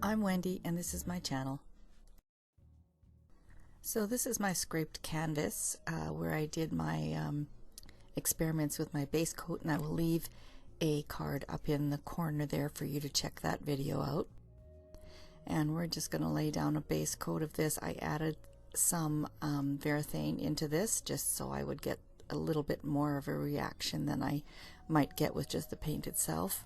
I'm Wendy and this is my channel. So this is my scraped canvas where I did my experiments with my base coat, and I will leave a card up in the corner there for you to check that video out. And we're just going to lay down a base coat of this. I added some varathane into this just so I would get a little bit more of a reaction than I might get with just the paint itself.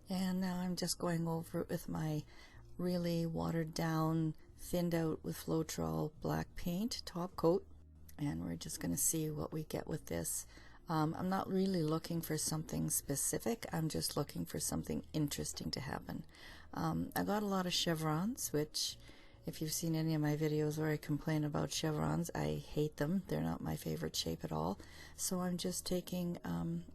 And now I'm just going over it with my really watered down, thinned out with Floetrol black paint top coat, and we're just going to see what we get with this. I'm not really looking for something specific, I'm just looking for something interesting to happen. I got a lot of chevrons, which if you've seen any of my videos where I complain about chevrons, I hate them. They're not my favorite shape at all. So I'm just taking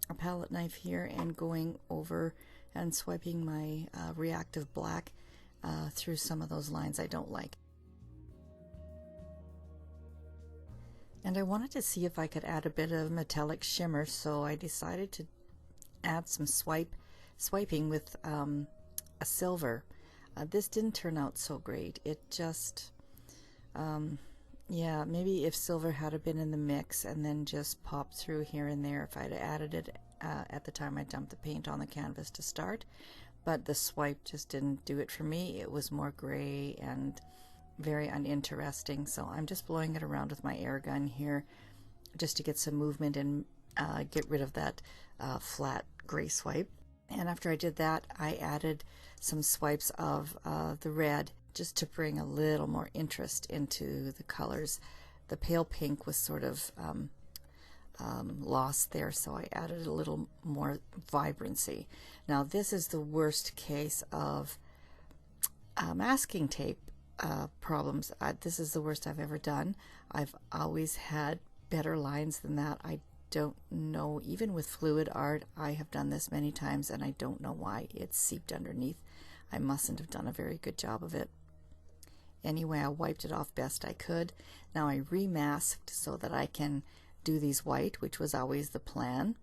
a palette knife here and going over and swiping my reactive black through some of those lines I don't like. And I wanted to see if I could add a bit of metallic shimmer, so I decided to add some swiping with a silver. This didn't turn out so great. It just, yeah, maybe if silver had been in the mix and then just popped through here and there, if I'd added it at the time I dumped the paint on the canvas to start. But the swipe just didn't do it for me. It was more gray and very uninteresting. So I'm just blowing it around with my air gun here just to get some movement and get rid of that flat gray swipe. And after I did that, I added some swipes of the red just to bring a little more interest into the colors. The pale pink was sort of lost there, so I added a little more vibrancy. Now this is the worst case of masking tape problems. This is the worst I've ever done. I've always had better lines than that. I don't know, even with fluid art, I have done this many times and I don't know why it's seeped underneath. I mustn't have done a very good job of it. Anyway, I wiped it off best I could. Now I remasked so that I can do these white, which was always the plan,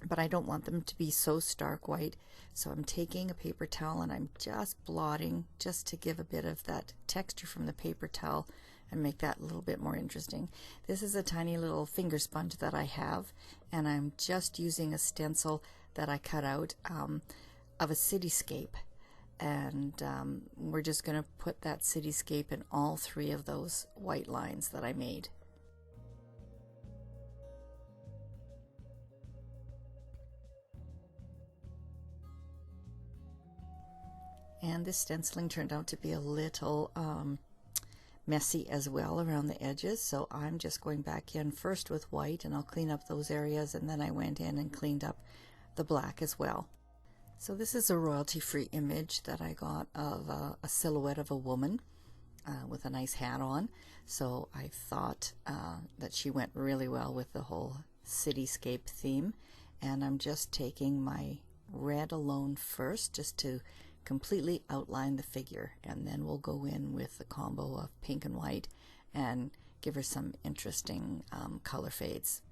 but I don't want them to be so stark white, so I'm taking a paper towel and I'm just blotting just to give a bit of that texture from the paper towel and make that a little bit more interesting. This is a tiny little finger sponge that I have, and I'm just using a stencil that I cut out of a cityscape, and we're just going to put that cityscape in all three of those white lines that I made. And this stenciling turned out to be a little messy as well around the edges, so I'm just going back in first with white and I'll clean up those areas, and then I went in and cleaned up the black as well. So this is a royalty-free image that I got of a silhouette of a woman with a nice hat on, so I thought that she went really well with the whole cityscape theme. And I'm just taking my red alone first just to completely outline the figure, and then we'll go in with the combo of pink and white and give her some interesting color fades.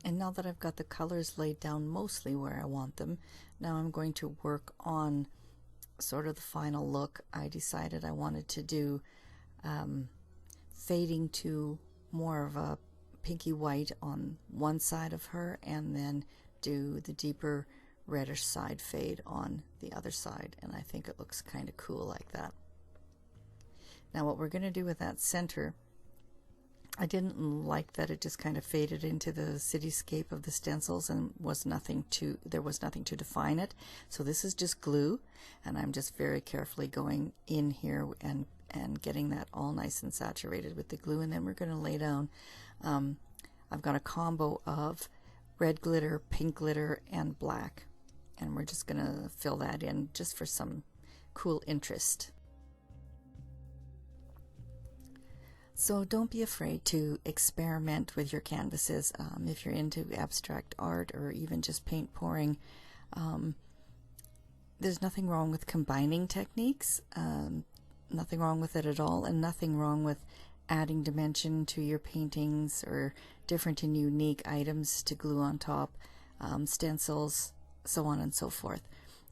And now that I've got the colors laid down mostly where I want them, now I'm going to work on sort of the final look. I decided I wanted to do fading to more of a pinky white on one side of her, and then do the deeper reddish side fade on the other side, and I think it looks kind of cool like that. Now what we're going to do with that center, I didn't like that it just kind of faded into the cityscape of the stencils and there was nothing to define it. So this is just glue, and I'm just very carefully going in here and getting that all nice and saturated with the glue, and then we're going to lay down. I've got a combo of red glitter, pink glitter, and black, and we're just going to fill that in just for some cool interest. So don't be afraid to experiment with your canvases. If you're into abstract art or even just paint pouring, there's nothing wrong with combining techniques, nothing wrong with it at all, and nothing wrong with adding dimension to your paintings or different and unique items to glue on top, stencils, so on and so forth.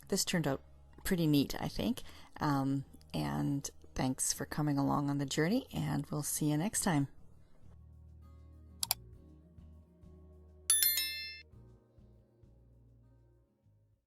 This turned out pretty neat, I think, and thanks for coming along on the journey, and we'll see you next time.